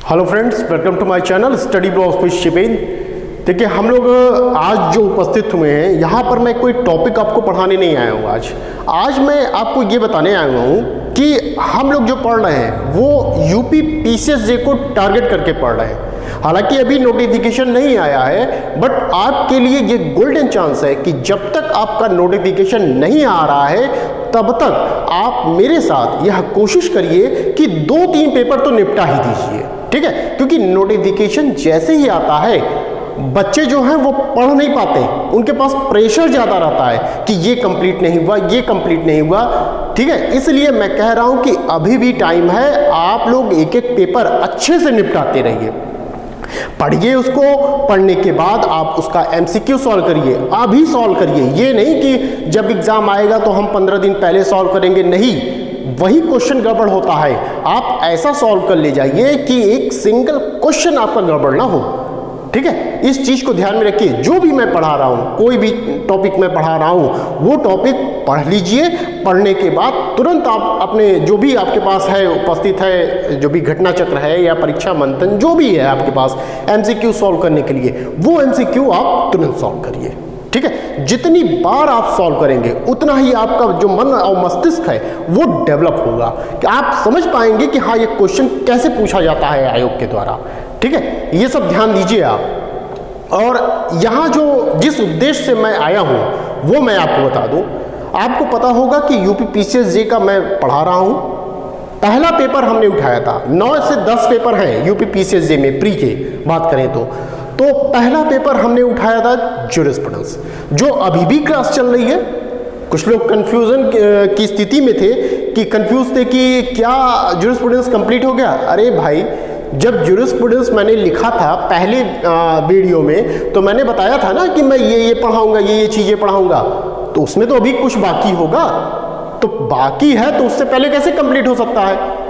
Hello friends, welcome to my channel study blogs with Shipen. देखिए, हम लोग आज जो उपस्थित हुए हैं यहाँ पर मैं कोई टॉपिक आपको पढ़ाने नहीं आया हूँ। आज मैं आपको ये बताने आया हूँ कि हम लोग जो पढ़ रहे हैं वो यूपी पीसीएसजे को टारगेट करके पढ़ रहे हैं। हालांकि अभी नोटिफिकेशन नहीं आया है, बट आपके लिए ये गोल्डन चांस है कि जब तक आपका नोटिफिकेशन नहीं आ रहा है तब तक आप मेरे साथ यह कोशिश करिए कि 2-3 पेपर तो निपटा ही दीजिए, ठीक है। क्योंकि नोटिफिकेशन जैसे ही आता है बच्चे जो हैं वो पढ़ नहीं पाते, उनके पास प्रेशर ज़्यादा रहता है कि ये कंप्लीट नहीं हुआ, ये कंप्लीट नहीं हुआ, ठीक है। इसलिए मैं कह रहा हूँ कि अभी भी टाइम है, आप लोग एक एक पेपर अच्छे से निपटाते रहिए, पढ़िए उसको। पढ़ने के बाद आप उसका एमसीक्यू सॉल्व करिए, अभी सॉल्व करिए। ये नहीं कि जब एग्जाम आएगा तो हम 15 दिन पहले सॉल्व करेंगे, नहीं, वही क्वेश्चन गड़बड़ होता है। आप ऐसा सॉल्व कर ले जाइए कि एक सिंगल क्वेश्चन आपका गड़बड़ ना हो, ठीक है। इस चीज को ध्यान में रखिए। जो भी मैं पढ़ा रहा हूँ, कोई भी टॉपिक मैं पढ़ा रहा हूँ, वो टॉपिक पढ़ लीजिए। पढ़ने के बाद तुरंत आप अपने जो भी आपके पास है उपस्थित है, जो भी घटना चक्र है या परीक्षा मंथन जो भी है आपके पास एमसीक्यू सॉल्व करने के लिए, वो एमसीक्यू आप तुरंत सॉल्व करिए, ठीक है। जितनी बार आप सॉल्व करेंगे उतना ही आपका जो मन और मस्तिष्क है वो डेवलप होगा, कि आप समझ पाएंगे कि हाँ, ये क्वेश्चन कैसे पूछा जाता है आयोग के द्वारा, ठीक है। ये सब ध्यान दीजिए आप। और यहाँ जो जिस उद्देश्य से मैं आया हूँ वो मैं आपको बता दूँ। आपको पता होगा कि यूपी पीसीएसजे का मैं पढ़ा रहा हूँ। पहला पेपर हमने उठाया था, 9 से 10 पेपर हैं यूपी पीसीएसजे में प्री के बात करें तो पहला पेपर हमने उठाया था ज्यूरिस्प्रूडेंस, जो अभी भी क्लास चल रही है। कुछ लोग कंफ्यूजन की स्थिति में थे कि कंफ्यूज थे कि क्या ज्यूरिस्प्रूडेंस कंप्लीट हो गया। अरे भाई, जब ज्यूरिस्प्रूडेंस मैंने लिखा था पहले वीडियो में तो मैंने बताया था ना कि मैं ये पढ़ाऊंगा, ये चीज़ें पढ़ाऊंगा, तो उसमें तो अभी कुछ बाकी होगा। तो बाकी है तो उससे पहले कैसे कंप्लीट हो सकता है।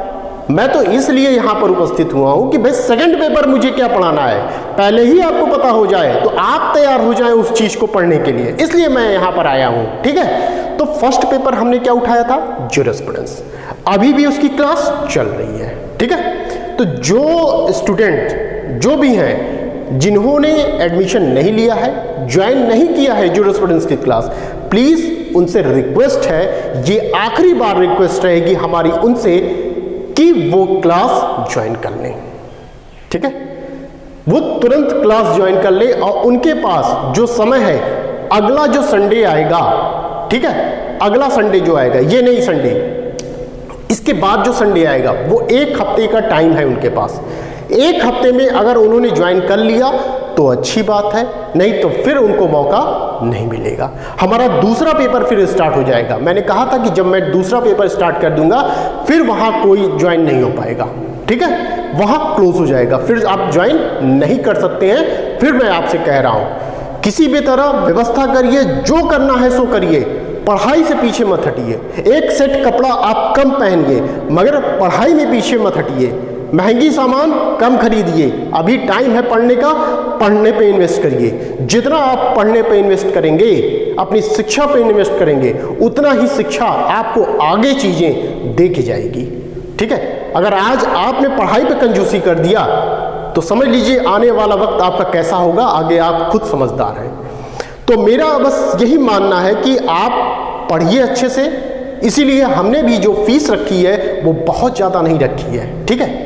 मैं तो इसलिए यहाँ पर उपस्थित हुआ हूँ कि भाई सेकंड पेपर मुझे क्या पढ़ाना है पहले ही आपको पता हो जाए, तो आप तैयार हो जाएं उस चीज़ को पढ़ने के लिए, इसलिए मैं यहाँ पर आया हूँ, ठीक है। तो फर्स्ट पेपर हमने क्या उठाया था, ज्यूरिस्प्रूडेंस। अभी भी उसकी क्लास चल रही है, ठीक है। तो जो स्टूडेंट जो भी हैं जिन्होंने एडमिशन नहीं लिया है, ज्वाइन नहीं किया है ज्यूरिस्प्रूडेंस की क्लास, प्लीज़ उनसे रिक्वेस्ट है, ये आखिरी बार रिक्वेस्ट रहेगी हमारी उनसे कि वो क्लास ज्वाइन कर लें, ठीक है। वो तुरंत क्लास ज्वाइन कर ले और उनके पास जो समय है, अगला जो संडे आएगा, ठीक है, अगला संडे जो आएगा, ये नहीं संडे, इसके बाद जो संडे आएगा, वो 1 हफ्ते का टाइम है उनके पास। 1 हफ्ते में अगर उन्होंने ज्वाइन कर लिया तो अच्छी बात है, नहीं तो फिर उनको मौका नहीं मिलेगा। हमारा दूसरा पेपर फिर स्टार्ट हो जाएगा। मैंने कहा था कि जब मैं दूसरा पेपर स्टार्ट कर दूंगा फिर वहाँ कोई ज्वाइन नहीं हो पाएगा, ठीक है, वहाँ क्लोज हो जाएगा, फिर आप ज्वाइन नहीं कर सकते हैं। फिर मैं आपसे कह रहा हूँ, किसी भी तरह व्यवस्था करिए, जो करना है सो करिए, पढ़ाई से पीछे मत हटिए। एक सेट कपड़ा आप कम पहनिए मगर पढ़ाई में पीछे मत हटिए। महंगी सामान कम खरीदिए, अभी टाइम है पढ़ने का, पढ़ने पे इन्वेस्ट करिए। जितना आप पढ़ने पे इन्वेस्ट करेंगे, अपनी शिक्षा पे इन्वेस्ट करेंगे, उतना ही शिक्षा आपको आगे चीज़ें दे के जाएगी, ठीक है। अगर आज आपने पढ़ाई पे कंजूसी कर दिया तो समझ लीजिए आने वाला वक्त आपका कैसा होगा, आगे आप खुद समझदार हैं। तो मेरा बस यही मानना है कि आप पढ़िए अच्छे से। इसीलिए हमने भी जो फीस रखी है वो बहुत ज़्यादा नहीं रखी है, ठीक है,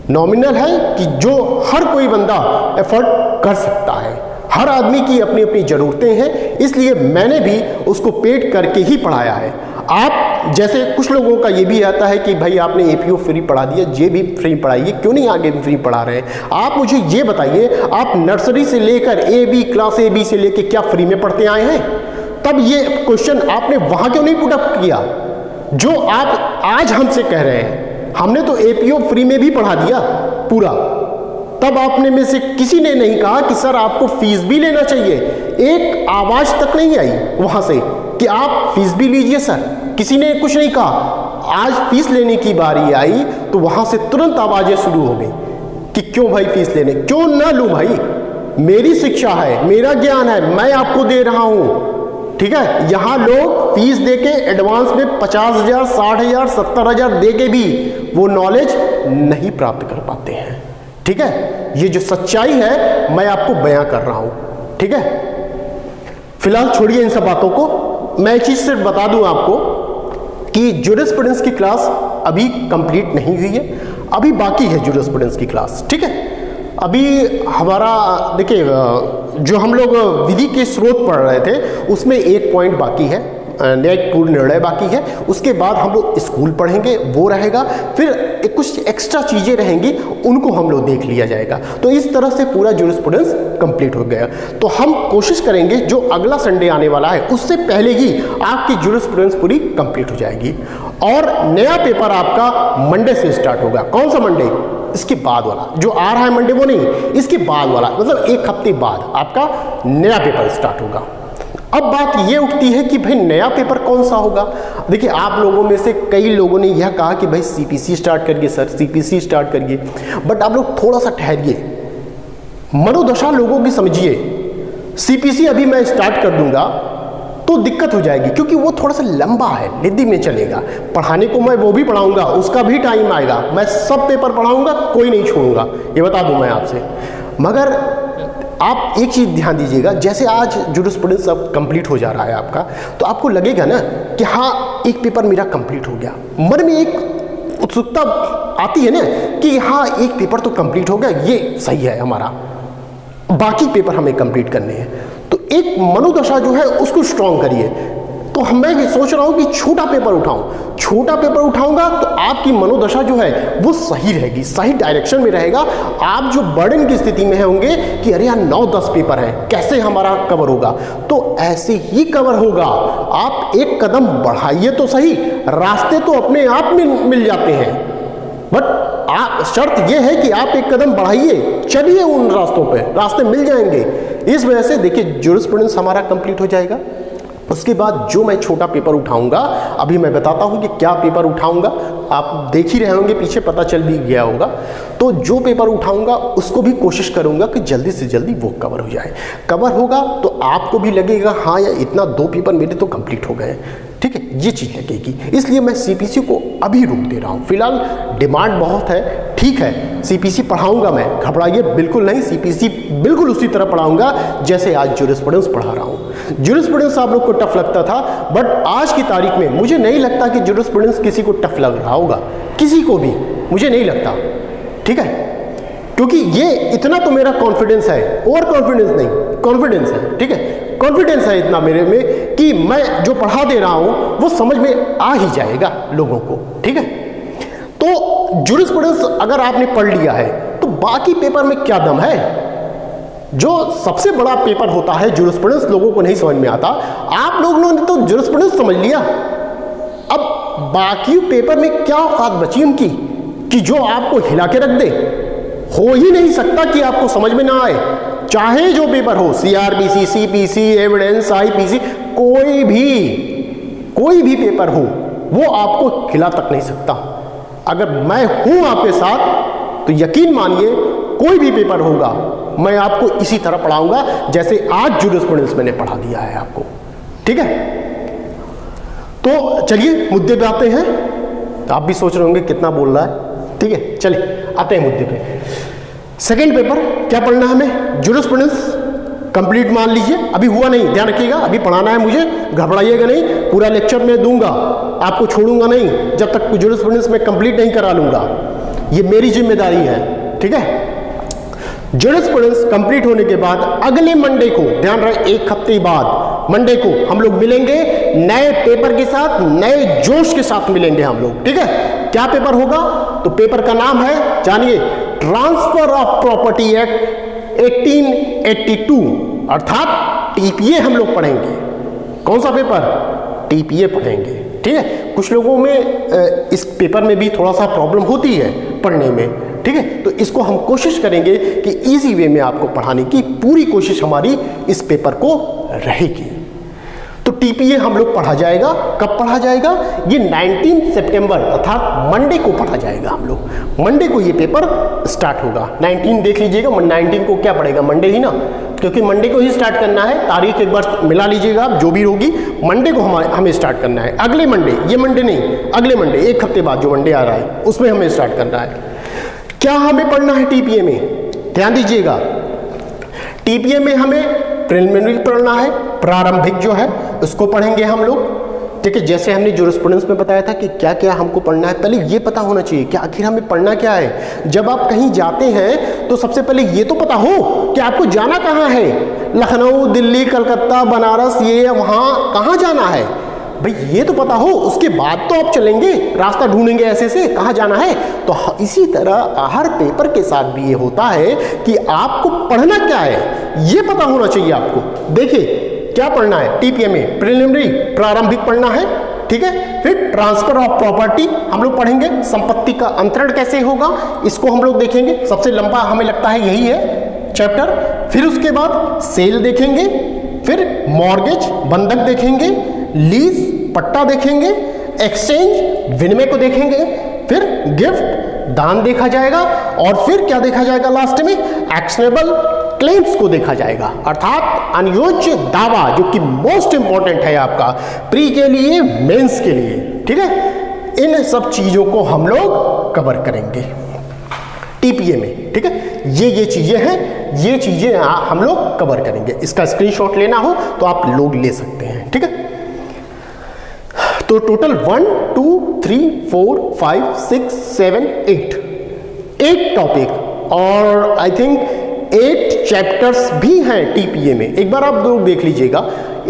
नॉमिनल है कि जो हर कोई बंदा एफर्ट कर सकता है। हर आदमी की अपनी अपनी ज़रूरतें हैं, इसलिए मैंने भी उसको पेड करके ही पढ़ाया है। आप जैसे कुछ लोगों का ये भी आता है कि भाई आपने एपीओ फ्री पढ़ा दिया, ये भी फ्री पढ़ाइए, क्यों नहीं आगे भी फ्री पढ़ा रहे हैं। आप मुझे ये बताइए, आप नर्सरी से लेकर क्लास ए बी से लेकर क्या फ्री में पढ़ते आए हैं? तब ये क्वेश्चन आपने वहाँ क्यों नहीं पुट अप किया जो आप आज हमसे कह रहे हैं? हमने तो एपीओ फ्री में भी पढ़ा दिया पूरा। तब आपने में से किसी ने नहीं कहा कि सर आपको फीस भी लेना चाहिए। एक आवाज तक नहीं आई वहां से कि आप फीस भी लीजिए सर, किसी ने कुछ नहीं कहा। आज फीस लेने की बारी आई तो वहां से तुरंत आवाजें शुरू हो गई कि क्यों भाई फीस लेने, क्यों ना लूं भाई, मेरी शिक्षा है, मेरा ज्ञान है, मैं आपको दे रहा हूं, ठीक है। यहाँ लोग फीस देके एडवांस में 50,000, 60,000, 70,000 देके भी वो नॉलेज नहीं प्राप्त कर पाते हैं। ठीक है, ये जो सच्चाई है मैं आपको बयां कर रहा हूं। ठीक है, फिलहाल छोड़िए इन सब बातों को। मैं एक चीज सिर्फ बता दूं आपको कि जूरिस्प्रूडेंस की क्लास अभी कंप्लीट नहीं हुई है, अभी बाकी है जूरिस्प्रूडेंस की क्लास। ठीक है, अभी हमारा देखिए जो हम लोग विधि के स्रोत पढ़ रहे थे उसमें एक पॉइंट बाकी है, न्यायिक पूर्ण निर्णय बाकी है। उसके बाद हम लोग स्कूल पढ़ेंगे, वो रहेगा। फिर कुछ एक्स्ट्रा चीज़ें रहेंगी, उनको हम लोग देख लिया जाएगा। तो इस तरह से पूरा जूरिस्प्रूडेंस कंप्लीट हो गया। तो हम कोशिश करेंगे जो अगला संडे आने वाला है उससे पहले ही आपकी जूरिस्प्रूडेंस पूरी कंप्लीट हो जाएगी। और नया पेपर आपका मंडे से स्टार्ट होगा। कौन सा मंडे? इसके बाद वाला जो आ रहा है मंडे, वो नहीं, इसके बाद वाला, मतलब एक हफ्ते बाद आपका नया पेपर स्टार्ट होगा। अब बात ये उठती है कि भाई नया पेपर कौन सा होगा। देखिए, आप लोगों में से कई लोगों ने यह कहा कि भाई सीपीसी स्टार्ट करिए सर, सीपीसी स्टार्ट करिए। बट आप लोग थोड़ा सा ठहरिए, मनोदशा लोगों की समझिए। सीपीसी अभी मैं स्टार्ट कर दूंगा तो दिक्कत हो जाएगी, क्योंकि वो थोड़ा सा लंबा है, निधि में चलेगा। पढ़ाने को मैं वो भी पढ़ाऊंगा, उसका भी टाइम आएगा। मैं सब पेपर पढ़ाऊंगा, कोई नहीं छोड़ूंगा, ये बता दूं मैं आपसे। मगर आप एक चीज़ ध्यान दीजिएगा, जैसे आज जूरिस्प्रूडेंस सब कंप्लीट हो जा रहा है आपका, तो आपको लगेगा ना कि हाँ एक पेपर मेरा कंप्लीट हो गया। मन में एक उत्सुकता आती है ना कि हाँ एक पेपर तो कंप्लीट हो गया, ये सही है हमारा, बाकी पेपर हमें कंप्लीट करने हैं। तो एक मनोदशा जो है उसको स्ट्रांग करिए। तो मैं सोच रहा हूँ कि छोटा पेपर उठाऊं। छोटा पेपर उठाऊंगा तो आपकी मनोदशा जो है वो सही रहेगी, सही डायरेक्शन में रहेगा। आप जो बर्डन की स्थिति में होंगे कि अरे यार 9-10 पेपर हैं, कैसे हमारा कवर होगा, तो ऐसे ही कवर होगा। आप एक कदम बढ़ाइए तो सही, रास्ते तो अपने आप में मिल जाते हैं। बट शर्त यह है कि आप एक कदम बढ़ाइए, चलिए उन रास्तों पे, रास्ते मिल जाएंगे। इस वजह से देखिए जूरिस्प्रूडेंस हमारा कंप्लीट हो जाएगा। उसके बाद जो मैं छोटा पेपर उठाऊंगा, अभी मैं बताता हूं कि क्या पेपर उठाऊंगा, आप देख ही रहे होंगे, पीछे पता चल भी गया होगा। तो जो पेपर उठाऊंगा उसको भी कोशिश करूंगा कि जल्दी से जल्दी वो कवर हो जाए। कवर होगा तो आपको भी लगेगा हाँ यार इतना 2 पेपर मेरे तो कंप्लीट हो गए। ठीक है, ये चीज़ लगेगी। इसलिए मैं सीपीसी को अभी रोक दे रहा हूँ। फिलहाल डिमांड बहुत है, ठीक है, सीपीसी पढ़ाऊंगा मैं, घबराइए बिल्कुल नहीं। सीपीसी बिल्कुल उसी तरह पढ़ाऊंगा जैसे आज जूरिस्प्रूडेंस पढ़ा रहा हूँ। जूरिस्प्रूडेंस आप लोग को टफ लगता था, बट आज की तारीख में मुझे नहीं लगता कि जूरिस्प्रूडेंस किसी को टफ लग रहा होगा, किसी को भी मुझे नहीं लगता। ठीक है, क्योंकि ये इतना तो मेरा कॉन्फिडेंस है, ओवर कॉन्फिडेंस नहीं, कॉन्फिडेंस है। ठीक है, कॉन्फिडेंस है इतना मेरे में कि मैं जो पढ़ा दे रहा हूं वो समझ में आ ही जाएगा लोगों को। ठीक है, तो जूरिस्प्रूडेंस अगर आपने पढ़ लिया है तो बाकी पेपर में क्या दम है। जो सबसे बड़ा पेपर होता है जूरिस्प्रूडेंस, लोगों को नहीं समझ में आता। आप लोगों ने तो जूरिस्प्रूडेंस समझ लिया, अब बाकी पेपर में क्या औकात बची उनकी कि जो आपको हिला के रख दे। हो ही नहीं सकता कि आपको समझ में ना आए, चाहे जो पेपर हो, सीआरबीसी, सीपीसी, एविडेंस, आईपीसी, कोई भी पेपर हो, वो आपको हिला तक नहीं सकता। अगर मैं हूं आपके साथ तो यकीन मानिए कोई भी पेपर होगा मैं आपको इसी तरह पढ़ाऊंगा जैसे आज जूरिस्प्रूडेंस मैंने पढ़ा दिया है आपको। ठीक है, तो चलिए मुद्दे पे आते हैं। तो आप भी सोच रहे होंगे कितना बोल रहा है। ठीक है, चलिए आते हैं मुद्दे पे। सेकेंड पेपर क्या पढ़ना है हमें? जूरिस्प्रूडेंस कंप्लीट मान लीजिए, अभी हुआ नहीं, ध्यान रखिएगा, अभी पढ़ाना है मुझे, घबराइएगा नहीं। पूरा लेक्चर मैं दूंगा, आपको छोड़ूंगा नहीं जब तक जूरिस्प्रूडेंस मैं कंप्लीट नहीं करा लूंगा। ये मेरी जिम्मेदारी है। ठीक है, जूरिस्प्रूडेंस कंप्लीट होने के बाद अगले मंडे को, ध्यान रहे, एक हफ्ते बाद मंडे को हम लोग मिलेंगे नए पेपर के साथ, नए जोश के साथ मिलेंगे हम लोग। ठीक है, क्या पेपर होगा? तो पेपर का नाम है, जानिए, ट्रांसफर ऑफ प्रॉपर्टी एक्ट 1882, अर्थात टीपीए हम लोग पढ़ेंगे। कौन सा पेपर? टीपीए पढ़ेंगे। ठीक है, कुछ लोगों में इस पेपर में भी थोड़ा सा प्रॉब्लम होती है पढ़ने में। ठीक है, तो इसको हम कोशिश करेंगे कि इजी वे में आपको पढ़ाने की पूरी कोशिश हमारी इस पेपर को रहेगी। तो टीपीए हम लोग पढ़ा जाएगा। कब पढ़ा जाएगा? ये 19 सितंबर अर्थात मंडे को पढ़ा जाएगा। हम लोग मंडे को ये पेपर स्टार्ट होगा। 19 देख लीजिएगा, 19 को क्या पड़ेगा? मंडे ही ना, क्योंकि मंडे को ही स्टार्ट करना है। तारीख एक बार मिला लीजिएगा आप, जो भी होगी मंडे को हमें स्टार्ट करना है। अगले मंडे, ये मंडे नहीं, अगले मंडे, एक हफ्ते बाद जो मंडे आ रहा है उसमें हमें स्टार्ट करना है। क्या हमें पढ़ना है टीपीए में? ध्यान दीजिएगा, टीपीए में हमें प्रिलिमिनरी पढ़ना है, प्रारंभिक जो है उसको पढ़ेंगे हम लोग। ठीक है, जैसे हमने जूरिस्प्रूडेंस में बताया था कि क्या क्या हमको पढ़ना है, पहले ये पता होना चाहिए कि आखिर हमें पढ़ना क्या है। जब आप कहीं जाते हैं तो सबसे पहले ये तो पता हो कि आपको जाना कहाँ है। लखनऊ, दिल्ली, कलकत्ता, बनारस, ये वहाँ कहाँ जाना है भाई, ये तो पता हो, उसके बाद तो आप चलेंगे, रास्ता ढूंढेंगे ऐसे से कहाँ जाना है। तो इसी तरह हर पेपर के साथ भी ये होता है कि आपको पढ़ना क्या है ये पता होना चाहिए आपको। देखिए क्या पढ़ना है टीपीए में, प्रिलिमिनरी प्रारंभिक पढ़ना है, ठीक है। फिर ट्रांसफर ऑफ प्रॉपर्टी हम लोग पढ़ेंगे, संपत्ति का अंतरण कैसे होगा इसको हम लोग देखेंगे, सबसे लंबा हमें लगता है यही है चैप्टर। फिर उसके बाद सेल देखेंगे, फिर मॉर्गेज बंधक देखेंगे, लीज पट्टा देखेंगे, एक्सचेंज विनिमय को देखेंगे, फिर गिफ्ट दान देखा जाएगा, और फिर क्या देखा जाएगा लास्ट में, एक्शनेबल क्लेम्स को देखा जाएगा, अर्थात अनुयोज्य दावा, जो कि मोस्ट इंपॉर्टेंट है आपका प्री के लिए, मेंस के लिए। ठीक है, इन सब चीजों को हम लोग कवर करेंगे टीपीए में। ठीक है, ये चीजें हैं, ये चीजें हम लोग कवर करेंगे। इसका स्क्रीनशॉट लेना हो तो आप लोग ले सकते हैं। ठीक है, तो टोटल 1 2 3 4 5 6 7 8 टॉपिक, और आई थिंक 8 चैप्टर्स भी हैं टीपीए में। एक बार आप लोग देख लीजिएगा,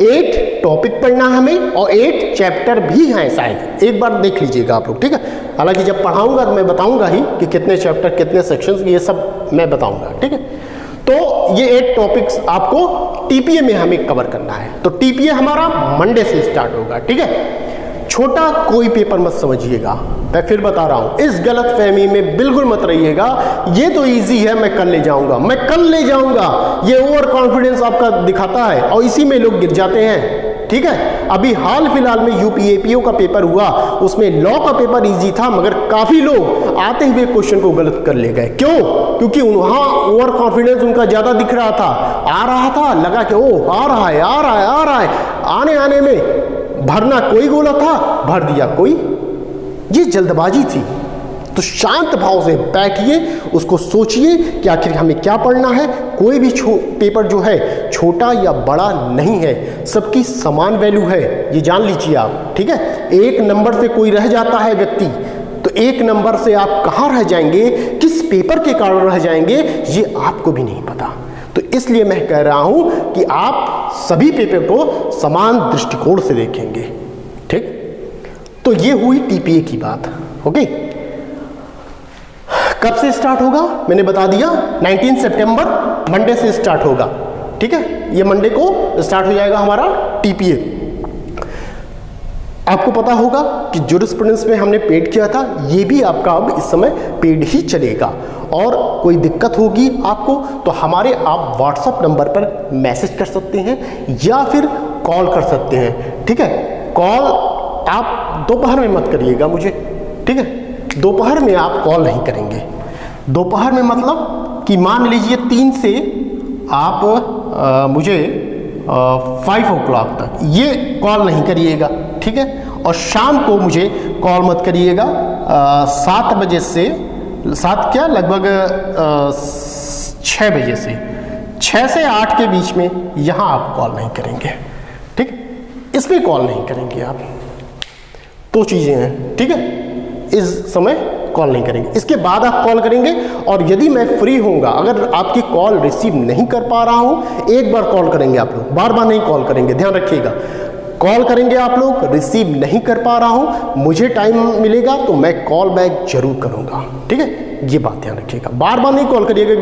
8 टॉपिक पढ़ना हमें और 8 चैप्टर भी हैं शायद, एक बार देख लीजिएगा आप लोग। ठीक है, हालांकि जब पढ़ाऊंगा तो मैं बताऊंगा ही कि कितने चैप्टर, कितने सेक्शंस, ये सब मैं बताऊंगा। ठीक है, तो ये 8 टॉपिक्स आपको टीपीए में हमें कवर करना है। तो टीपीए हमारा मंडे से स्टार्ट होगा। ठीक है, छोटा कोई पेपर मत समझिएगा, मैं फिर बता रहा हूं, इस गलत फहमी में बिल्कुल मत रहिएगा, ये तो इजी है, मैं कल ले जाऊंगा, मैं कल ले जाऊंगा, ये ओवर कॉन्फिडेंस आपका दिखाता है और इसी में लोग गिर जाते हैं। ठीक है, अभी हाल फिलहाल में यूपीएपीओ का पेपर हुआ, उसमें लॉ का पेपर इजी था, मगर काफी लोग आते हुए क्वेश्चन को गलत कर ले गए। क्यों? क्योंकि वहां ओवर कॉन्फिडेंस उनका ज्यादा दिख रहा था, आ रहा था, लगा कि ओ आ रहा है, आ रहा है, आ रहा है, आने आने में भरना कोई बोला था, भर दिया कोई, ये जल्दबाजी थी। तो शांत भाव से बैठिए, उसको सोचिए कि आखिर हमें क्या पढ़ना है। कोई भी पेपर जो है छोटा या बड़ा नहीं है, सबकी समान वैल्यू है, ये जान लीजिए आप। ठीक है, एक नंबर से कोई रह जाता है व्यक्ति, तो एक नंबर से आप कहाँ रह जाएंगे, किस पेपर के कारण रह जाएंगे, ये आपको भी नहीं पता। तो इसलिए मैं कह रहा हूं कि आप सभी पेपर को समान दृष्टिकोण से देखेंगे। ठीक, तो ये हुई टीपीए की बात। ओके, कब से स्टार्ट होगा मैंने बता दिया, 19 सितंबर मंडे से स्टार्ट होगा। ठीक है, ये मंडे को स्टार्ट हो जाएगा हमारा टीपीए। आपको पता होगा कि जूरिस्प्रूडेंस में हमने पेड किया था, ये भी आपका अब इस समय पेड ही चलेगा। और कोई दिक्कत होगी आपको तो हमारे आप व्हाट्सएप नंबर पर मैसेज कर सकते हैं या फिर कॉल कर सकते हैं। ठीक है, कॉल आप दोपहर में मत करिएगा मुझे। ठीक है, दोपहर में आप कॉल नहीं करेंगे। दोपहर में मतलब कि मान लीजिए 3 से आप मुझे 5 o'clock तक ये कॉल नहीं करिएगा। ठीक है, और शाम को मुझे कॉल मत करिएगा 7 बजे से, 7 क्या लगभग 6 बजे से, 6 से 8 के बीच में यहाँ आप कॉल नहीं करेंगे। ठीक, इसमें कॉल नहीं करेंगे आप। 2 चीज़ें हैं। ठीक है, इस समय कॉल नहीं करेंगे, इसके बाद आप कॉल करेंगे। और यदि मैं फ्री होऊंगा, अगर आपकी कॉल रिसीव नहीं कर पा रहा हूं, एक बार कॉल करेंगे आप लोग, बार बार नहीं कॉल करेंगे, ध्यान रखिएगा। कॉल करेंगे आप लोग, रिसीव नहीं कर पा रहा हूं, मुझे टाइम मिलेगा तो मैं कॉल बैक जरूर करूंगा। ठीक है, ये बात ध्यान रखिएगा। बार बार नहीं कॉल करिएगा,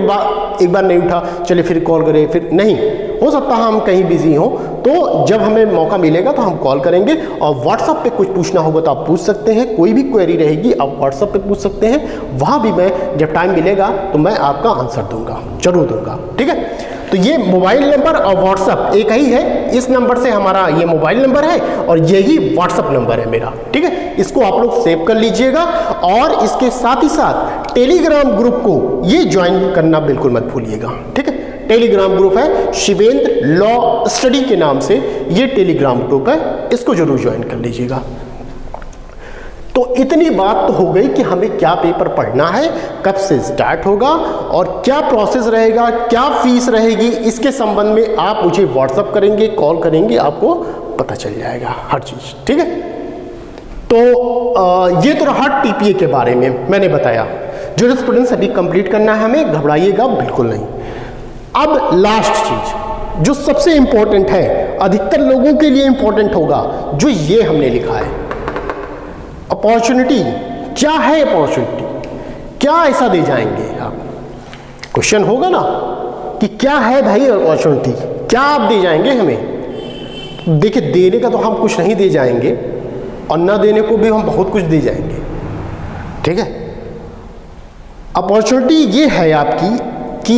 एक बार नहीं उठा चलिए फिर कॉल करें, फिर नहीं, हो सकता है हम कहीं बिजी हों, तो जब हमें मौका मिलेगा तो हम कॉल करेंगे। और व्हाट्सएप पे कुछ पूछना होगा तो आप पूछ सकते हैं, कोई भी क्वेरी रहेगी आप व्हाट्सएप पे पूछ सकते हैं, वहाँ भी मैं जब टाइम मिलेगा तो मैं आपका आंसर दूंगा, जरूर दूंगा। ठीक है, तो ये मोबाइल नंबर और व्हाट्सएप एक ही है, इस नंबर से हमारा ये मोबाइल नंबर है और यही व्हाट्सएप नंबर है मेरा। ठीक है, इसको आप लोग सेव कर लीजिएगा। और इसके साथ ही साथ टेलीग्राम ग्रुप को ये ज्वाइन करना बिल्कुल मत भूलिएगा। ठीक है, टेलीग्राम ग्रुप है शिवेंद्र लॉ स्टडी के नाम से, ये टेलीग्राम ग्रुप है, इसको जरूर ज्वाइन कर लीजिएगा। तो इतनी बात तो हो गई कि हमें क्या पेपर पढ़ना है, कब से स्टार्ट होगा और क्या प्रोसेस रहेगा, क्या फीस रहेगी, इसके संबंध में आप मुझे व्हाट्सअप करेंगे, कॉल करेंगे, आपको पता चल जाएगा हर चीज़। ठीक है, तो ये तो रहा टीपीए के बारे में, मैंने बताया। ज्यूरिस्प्रूडेंस अभी कंप्लीट करना है हमें, घबराइएगा बिल्कुल नहीं। अब लास्ट चीज जो सबसे इंपॉर्टेंट है, अधिकतर लोगों के लिए इंपॉर्टेंट होगा, जो ये हमने लिखा है, अपॉर्चुनिटी। क्या है अपॉर्चुनिटी, क्या ऐसा दे जाएंगे आप? क्वेश्चन होगा ना कि क्या है भाई अपॉर्चुनिटी, क्या आप दे जाएंगे हमें? देखिए, देने का तो हम कुछ नहीं दे जाएंगे और ना देने को भी हम बहुत कुछ दे जाएंगे। ठीक है, अपॉर्चुनिटी ये है आपकी कि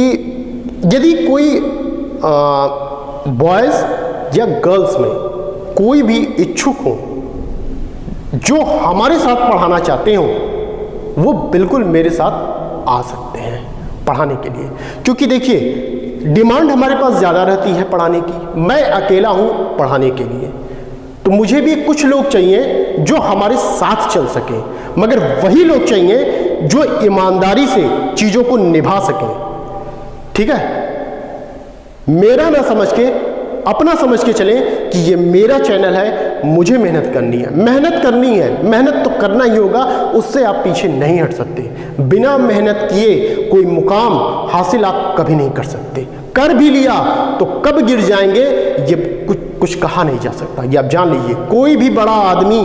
यदि कोई बॉयज़ या गर्ल्स में कोई भी इच्छुक हो जो हमारे साथ पढ़ाना चाहते हो, वो बिल्कुल मेरे साथ आ सकते हैं पढ़ाने के लिए। क्योंकि देखिए, डिमांड हमारे पास ज़्यादा रहती है पढ़ाने की, मैं अकेला हूँ पढ़ाने के लिए, तो मुझे भी कुछ लोग चाहिए जो हमारे साथ चल सके, मगर वही लोग चाहिए जो ईमानदारी से चीज़ों को निभा सकें। ठीक है, मेरा ना समझ के, अपना समझ के चलें कि ये मेरा चैनल है, मुझे मेहनत करनी है, मेहनत करनी है, मेहनत तो करना ही होगा, उससे आप पीछे नहीं हट सकते। बिना मेहनत किए कोई मुकाम हासिल आप कभी नहीं कर सकते। कर भी लिया तो कब गिर जाएंगे ये कुछ कहा नहीं जा सकता। ये आप जान लीजिए, कोई भी बड़ा आदमी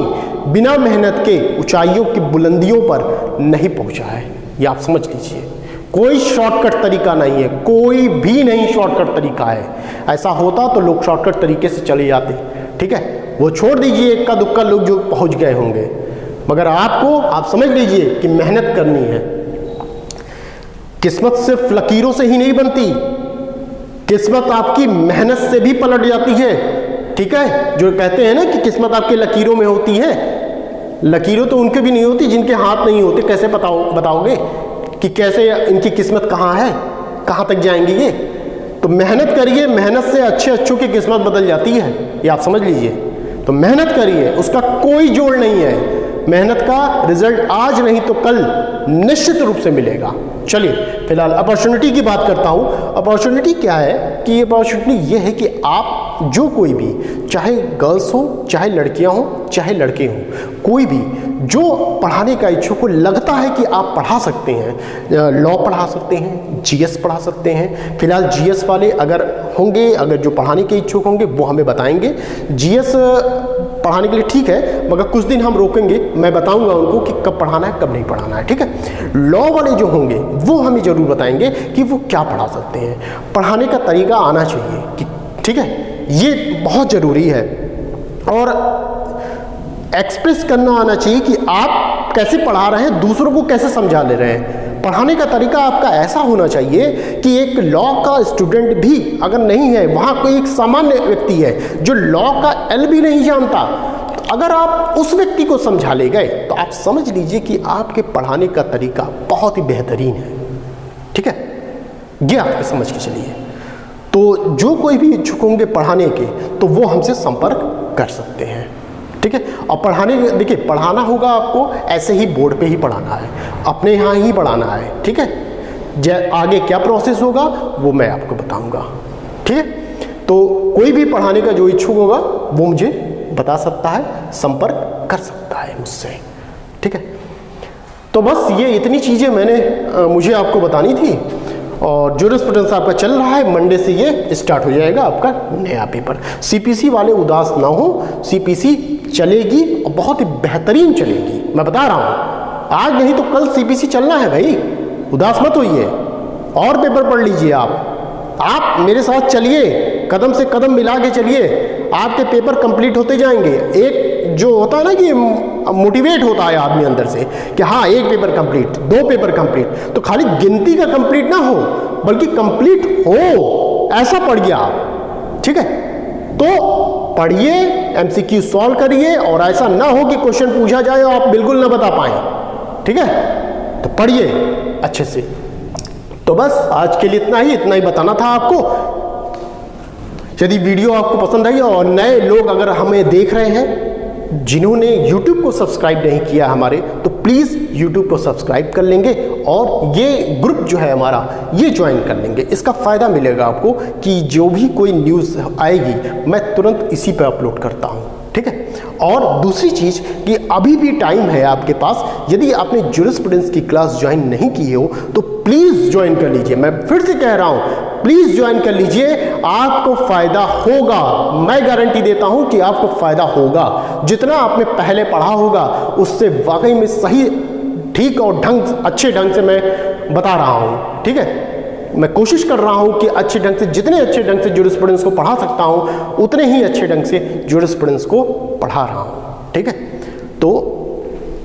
बिना मेहनत के ऊंचाइयों की बुलंदियों पर नहीं पहुंचा है, ये आप समझ लीजिए। कोई शॉर्टकट तरीका नहीं है, कोई भी नहीं शॉर्टकट तरीका है। ऐसा होता तो लोग शॉर्टकट तरीके से चले जाते। ठीक है, वो छोड़ दीजिए, इक्का दुक्का लोग जो पहुंच गए होंगे, मगर आपको, आप समझ लीजिए कि मेहनत करनी है। किस्मत सिर्फ लकीरों से ही नहीं बनती, किस्मत आपकी मेहनत से भी पलट जाती है। ठीक है, जो कहते हैं ना कि किस्मत आपकी लकीरों में होती है, लकीरों तो उनके भी नहीं होती जिनके हाथ नहीं होते। कैसे बताओगे कि कैसे इनकी किस्मत कहाँ है, कहाँ तक जाएंगे ये? तो मेहनत करिए, मेहनत से अच्छों की किस्मत बदल जाती है, ये आप समझ लीजिए। तो मेहनत करिए, उसका कोई जोड़ नहीं है। मेहनत का रिजल्ट आज नहीं तो कल निश्चित रूप से मिलेगा। चलिए, फिलहाल अपॉर्चुनिटी की बात करता हूँ। अपॉर्चुनिटी क्या है कि अपॉर्चुनिटी ये है कि आप जो कोई भी, चाहे गर्ल्स हो, चाहे लड़कियाँ हों, चाहे लड़के हों, कोई भी जो पढ़ाने का इच्छुक को लगता है कि आप पढ़ा सकते हैं, लॉ पढ़ा सकते हैं, जीएस पढ़ा सकते हैं। फिलहाल जीएस वाले अगर होंगे, अगर जो पढ़ाने के इच्छुक होंगे वो हमें बताएंगे। जीएस पढ़ाने के लिए ठीक है, मगर कुछ दिन हम रोकेंगे, मैं बताऊंगा उनको कि कब पढ़ाना है कब नहीं पढ़ाना है। ठीक है, लॉ वाले जो होंगे वो हमें ज़रूर बताएंगे कि वो क्या पढ़ा सकते हैं। पढ़ाने का तरीका आना चाहिए कि, ठीक है, ये बहुत ज़रूरी है। और एक्सप्रेस करना आना चाहिए कि आप कैसे पढ़ा रहे हैं, दूसरों को कैसे समझा ले रहे हैं। पढ़ाने का तरीका आपका ऐसा होना चाहिए कि एक लॉ का स्टूडेंट भी अगर नहीं है, वहाँ कोई एक सामान्य व्यक्ति है जो लॉ का एल भी नहीं जानता, तो अगर आप उस व्यक्ति को समझा ले गए तो आप समझ लीजिए कि आपके पढ़ाने का तरीका बहुत ही बेहतरीन है। ठीक है, ये आप समझ के चलिए। तो जो कोई भी इच्छुक होंगे पढ़ाने के, तो वो हमसे संपर्क कर सकते हैं। ठीक है, और पढ़ाने, देखिए, पढ़ाना होगा आपको ऐसे ही बोर्ड पे ही पढ़ाना है, अपने यहाँ ही पढ़ाना है। ठीक है, आगे क्या प्रोसेस होगा वो मैं आपको बताऊंगा। ठीक है, तो कोई भी पढ़ाने का जो इच्छुक होगा वो मुझे बता सकता है, संपर्क कर सकता है मुझसे। ठीक है, तो बस ये इतनी चीज़ें मुझे आपको बतानी थी। और ज्यूरिस्प्रूडेंस आपका चल रहा है, मंडे से ये स्टार्ट हो जाएगा आपका नया पेपर। सीपीसी वाले उदास ना हो, सीपीसी चलेगी और बहुत ही बेहतरीन चलेगी, मैं बता रहा हूँ। आज नहीं तो कल सीपीसी चलना है भाई, उदास मत होइए। और पेपर पढ़ लीजिए आप मेरे साथ चलिए, कदम से कदम मिला के चलिए, आपके पेपर कंप्लीट होते जाएंगे। एक जो होता है ना कि मोटिवेट होता है आदमी अंदर से कि हाँ, एक पेपर कंप्लीट, 2 पेपर कंप्लीट, तो खाली गिनती का कंप्लीट ना हो बल्कि कंप्लीट हो, ऐसा पढ़िए आप। ठीक है, तो पढ़िए, एमसीक्यू सॉल्व करिए, और ऐसा ना हो कि क्वेश्चन पूछा जाए और आप बिल्कुल ना बता पाए। ठीक है, तो पढ़िए अच्छे से। तो बस आज के लिए इतना ही बताना था आपको। यदि वीडियो आपको पसंद आई और नए लोग अगर हमें देख रहे हैं, जिन्होंने YouTube को सब्सक्राइब नहीं किया हमारे, तो प्लीज़ YouTube को सब्सक्राइब कर लेंगे और ये ग्रुप जो है हमारा ये ज्वाइन कर लेंगे। इसका फ़ायदा मिलेगा आपको कि जो भी कोई न्यूज़ आएगी मैं तुरंत इसी पर अपलोड करता हूँ, ठीक है। और दूसरी चीज़ कि अभी भी टाइम है आपके पास, यदि आपने ज्यूरिस्प्रूडेंस की क्लास ज्वाइन नहीं की हो तो प्लीज़ ज्वाइन कर लीजिए। मैं फिर से कह रहा हूँ, प्लीज़ ज्वाइन कर लीजिए, आपको फ़ायदा होगा। मैं गारंटी देता हूँ कि आपको फ़ायदा होगा। जितना आपने पहले पढ़ा होगा उससे वाकई में सही, ठीक और अच्छे ढंग से मैं बता रहा हूँ, ठीक है। मैं कोशिश कर रहा हूं कि अच्छे ढंग से, जितने अच्छे ढंग से ज्यूरिस्प्रूडेंस को पढ़ा सकता हूं उतने ही अच्छे ढंग से ज्यूरिस्प्रूडेंस को पढ़ा रहा हूं, ठीक है। तो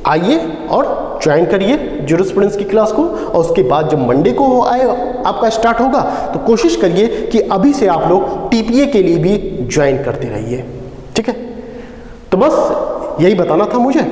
आइए और ज्वाइन करिए ज्यूरिस्प्रूडेंस की क्लास को, और उसके बाद जब मंडे को आए आपका स्टार्ट होगा तो कोशिश करिए कि अभी से आप लोग टीपीए के लिए भी ज्वाइन करते रहिए, ठीक है। तो बस यही बताना था मुझे।